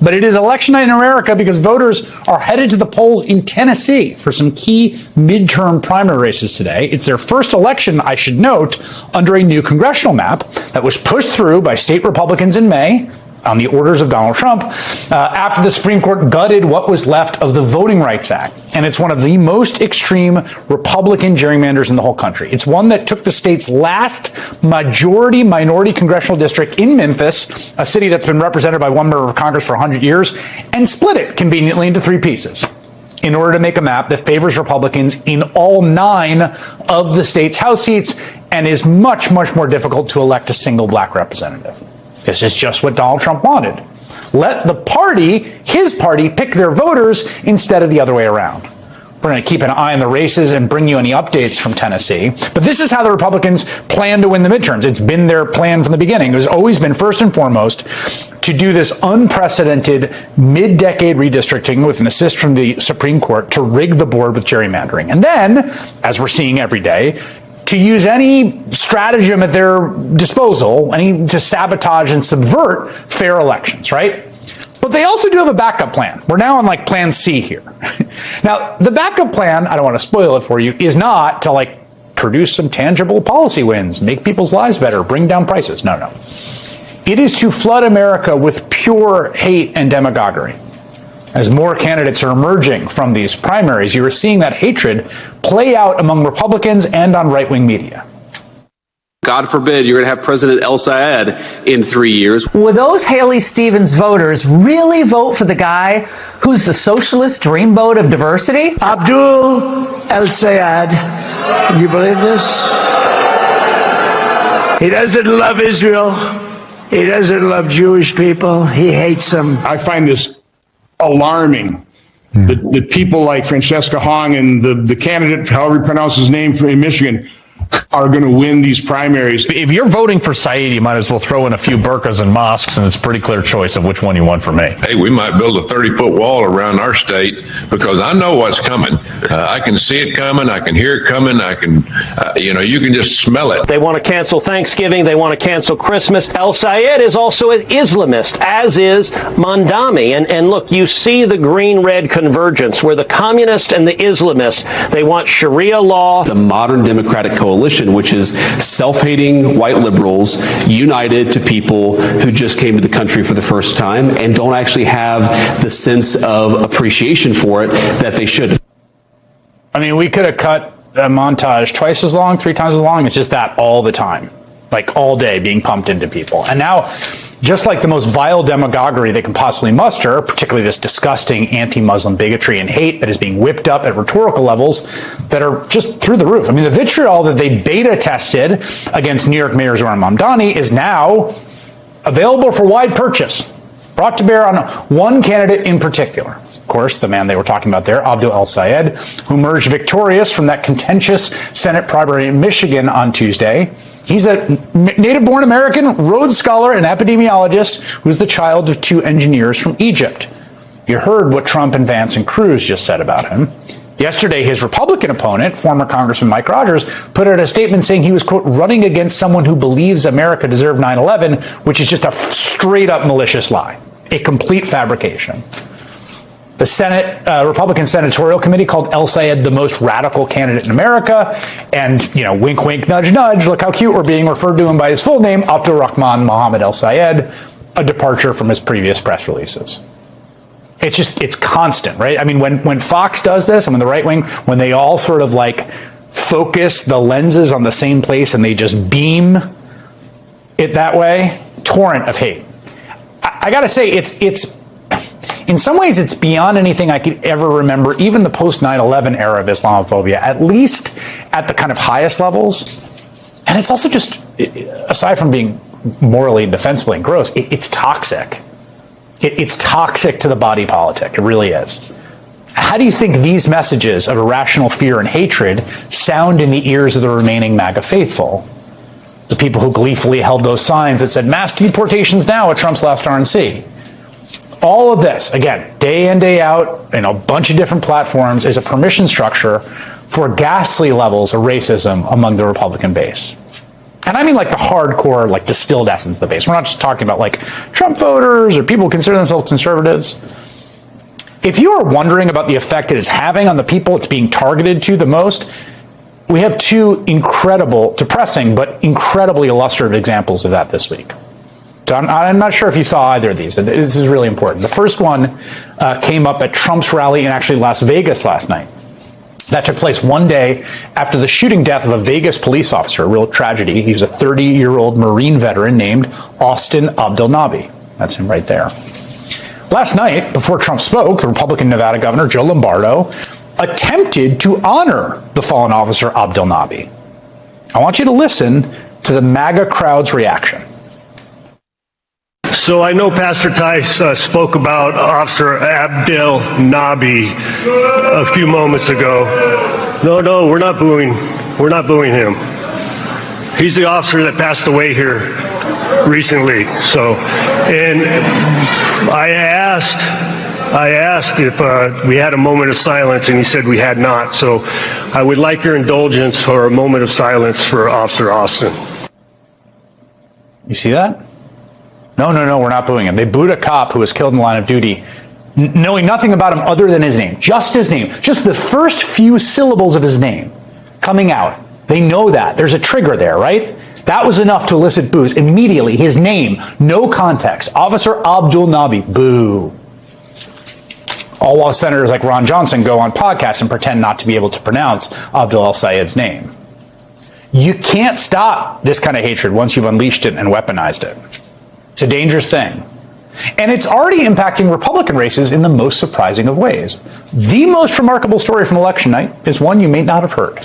But it is election night in America because voters are headed to the polls in Tennessee for some key midterm primary races today. It's their first election, I should note, under a new congressional map that was pushed through by state Republicans in May on the orders of Donald Trump after the Supreme Court gutted what was left of the Voting Rights Act. And it's one of the most extreme Republican gerrymanders in the whole country. It's one that took the state's last majority-minority congressional district in Memphis, a city that's been represented by one member of Congress for 100 years, and split it conveniently into 3 pieces in order to make a map that favors Republicans in all 9 of the state's House seats and is much, much more difficult to elect a single black representative. This is just what Donald Trump wanted. Let the party, his party, pick their voters instead of the other way around. We're going to keep an eye on the races and bring you any updates from Tennessee. But this is how the Republicans plan to win the midterms. It's been their plan from the beginning. It has always been, first and foremost, to do this unprecedented mid-decade redistricting with an assist from the Supreme Court to rig the board with gerrymandering. And then, as we're seeing every day, to use any stratagem at their disposal, to sabotage and subvert fair elections, right? But they also do have a backup plan. We're now on plan C here. Now, the backup plan, I don't want to spoil it for you, is not to produce some tangible policy wins, make people's lives better, bring down prices. No. It is to flood America with pure hate and demagoguery. As more candidates are emerging from these primaries, you are seeing that hatred play out among Republicans and on right-wing media. God forbid you're going to have President El Sayed in 3 years. Will those Haley Stevens voters really vote for the guy who's the socialist dreamboat of diversity? Abdul El Sayed. Can you believe this? He doesn't love Israel. He doesn't love Jewish people. He hates them. I find this alarming that people like Francesca Hong and the candidate, however you pronounce his name, in Michigan, are going to win these primaries. If you're voting for Saeed, you might as well throw in a few burqas and mosques, and it's a pretty clear choice of which one you want for me. Hey, we might build a 30-foot wall around our state because I know what's coming. I can see it coming. I can hear it coming. I can, you can just smell it. They want to cancel Thanksgiving. They want to cancel Christmas. El Sayed is also an Islamist, as is Mandami. And look, you see the green-red convergence where the communists and the Islamists, they want Sharia law. The modern Democratic coalition, which is self-hating white liberals united to people who just came to the country for the first time and don't actually have the sense of appreciation for it that they should. I mean, we could have cut a montage twice as long, 3 times as long. It's just that all the time, all day being pumped into people. And now, just like the most vile demagoguery they can possibly muster, particularly this disgusting anti-Muslim bigotry and hate that is being whipped up at rhetorical levels that are just through the roof. I mean, the vitriol that they beta tested against New York Mayor Zohran Mamdani is now available for wide purchase, brought to bear on one candidate in particular. Of course, the man they were talking about there, Abdul El Sayed, who emerged victorious from that contentious Senate primary in Michigan on Tuesday. He's a native-born American, Rhodes Scholar, and epidemiologist who's the child of 2 engineers from Egypt. You heard what Trump and Vance and Cruz just said about him. Yesterday, his Republican opponent, former Congressman Mike Rogers, put out a statement saying he was, quote, running against someone who believes America deserved 9/11, which is just a straight-up malicious lie, a complete fabrication. The Senate Republican Senatorial Committee called El Sayed the most radical candidate in America. And, wink, wink, nudge, nudge, look how cute we're being referred to him by his full name, Abdul Rahman Mohammed El Sayed, a departure from his previous press releases. It's constant, right? I mean, when Fox does this, and when the right wing, when they all sort of focus the lenses on the same place and they just beam it that way, torrent of hate. I got to say, it's in some ways, it's beyond anything I could ever remember, even the post-9/11 era of Islamophobia, at least at the kind of highest levels. And it's also just, aside from being morally and defensively and gross, it's toxic. It's toxic to the body politic. It really is. How do you think these messages of irrational fear and hatred sound in the ears of the remaining MAGA faithful? The people who gleefully held those signs that said mass deportations now at Trump's last RNC. All of this, again, day in, day out, a bunch of different platforms, is a permission structure for ghastly levels of racism among the Republican base. And I mean like the hardcore, like distilled essence of the base. We're not just talking about like Trump voters or people who consider themselves conservatives. If you are wondering about the effect it is having on the people it's being targeted to the most, we have two incredible, depressing, but incredibly illustrative examples of that this week. So I'm not sure if you saw either of these. This is really important. The first one came up at Trump's rally in actually Las Vegas last night. That took place one day after the shooting death of a Vegas police officer, a real tragedy. He was a 30-year-old Marine veteran named Austin Abdelnaby. That's him right there. Last night, before Trump spoke, the Republican Nevada governor, Joe Lombardo, attempted to honor the fallen officer Abdelnaby. I want you to listen to the MAGA crowd's reaction. So I know Pastor Tice spoke about Officer Abdelnaby a few moments ago. No, we're not booing. We're not booing him. He's the officer that passed away here recently. So, and I asked if we had a moment of silence, and he said we had not. So I would like your indulgence for a moment of silence for Officer Austin. You see that? No, we're not booing him. They booed a cop who was killed in the line of duty, knowing nothing about him other than his name. Just his name. Just the first few syllables of his name coming out. They know that. There's a trigger there, right? That was enough to elicit boos. Immediately, his name, no context. Officer Abdelnaby, boo. All while senators like Ron Johnson go on podcasts and pretend not to be able to pronounce Abdul El-Sayed's name. You can't stop this kind of hatred once you've unleashed it and weaponized it. It's a dangerous thing. And it's already impacting Republican races in the most surprising of ways. The most remarkable story from election night is one you may not have heard.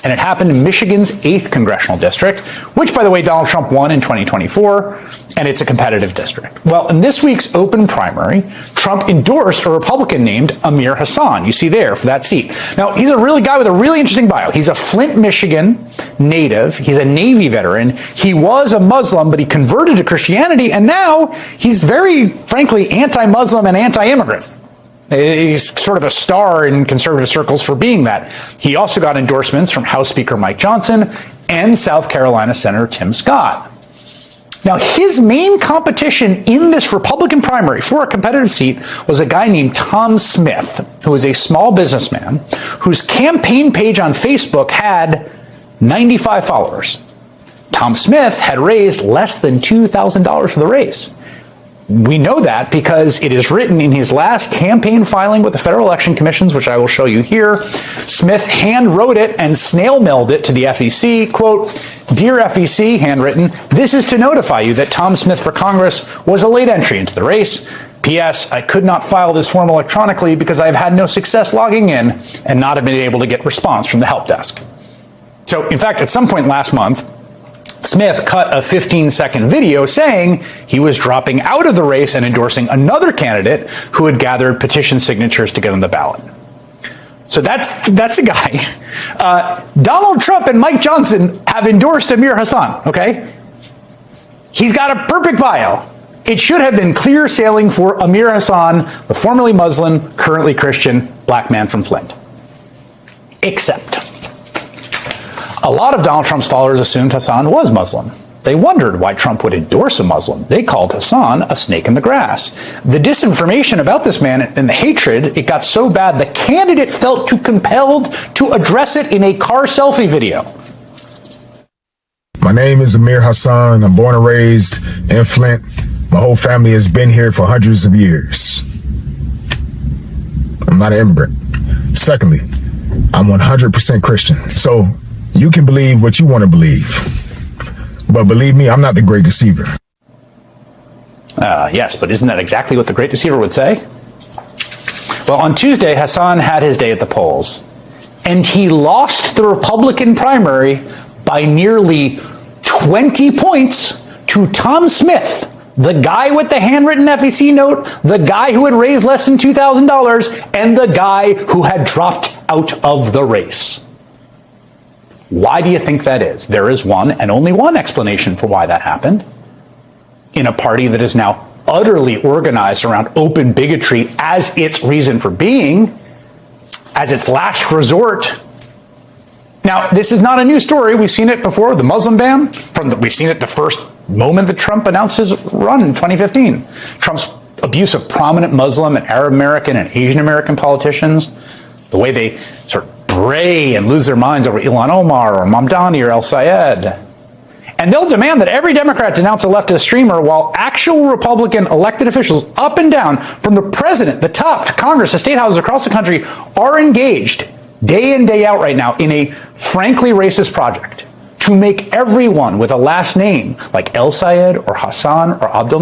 And it happened in Michigan's 8th congressional district, which, by the way, Donald Trump won in 2024, and it's a competitive district. Well, in this week's open primary, Trump endorsed a Republican named Amir Hassan. You see there for that seat. Now, he's a really guy with a really interesting bio. He's a Flint, Michigan native. He's a Navy veteran. He was a Muslim, but he converted to Christianity, and now he's very, frankly, anti-Muslim and anti-immigrant. He's sort of a star in conservative circles for being that. He also got endorsements from House Speaker Mike Johnson and South Carolina Senator Tim Scott. Now, his main competition in this Republican primary for a competitive seat was a guy named Tom Smith, who is a small businessman whose campaign page on Facebook had 95 followers. Tom Smith had raised less than $2,000 for the race. We know that because it is written in his last campaign filing with the Federal Election Commissions, which I will show you here. Smith hand wrote it and snail mailed it to the FEC. Quote, "Dear FEC," handwritten, "this is to notify you that Tom Smith for Congress was a late entry into the race. P.S. I could not file this form electronically because I have had no success logging in and not have been able to get response from the help desk." So, in fact, at some point last month, Smith cut a 15-second video saying he was dropping out of the race and endorsing another candidate who had gathered petition signatures to get on the ballot. So that's the guy. Donald Trump and Mike Johnson have endorsed Amir Hassan, okay? He's got a perfect bio. It should have been clear sailing for Amir Hassan, the formerly Muslim, currently Christian, black man from Flint. Except a lot of Donald Trump's followers assumed Hassan was Muslim. They wondered why Trump would endorse a Muslim. They called Hassan a snake in the grass. The disinformation about this man and the hatred, it got so bad the candidate felt too compelled to address it in a car selfie video. My name is Amir Hassan. I'm born and raised in Flint. My whole family has been here for hundreds of years. I'm not an immigrant. Secondly, I'm 100% Christian. So you can believe what you want to believe. But believe me, I'm not the great deceiver. Yes, but isn't that exactly what the great deceiver would say? Well, on Tuesday, Hassan had his day at the polls, and he lost the Republican primary by nearly 20 points to Tom Smith, the guy with the handwritten FEC note, the guy who had raised less than $2,000, and the guy who had dropped out of the race. Why do you think that is? There is one and only one explanation for why that happened. In a party that is now utterly organized around open bigotry as its reason for being, as its last resort, Now, this is not a new story. We've seen it before. The Muslim ban, we've seen it the first moment that Trump announced his run in 2015. Trump's abuse of prominent Muslim and Arab American and Asian American politicians, the way they sort of bray and lose their minds over Ilhan Omar or Mamdani or El Sayed. And they'll demand that every Democrat denounce a leftist streamer while actual Republican elected officials up and down, from the president, the top, to Congress, to state houses across the country, are engaged day in, day out right now in a frankly racist project to make everyone with a last name like El Sayed or Hassan or Abdul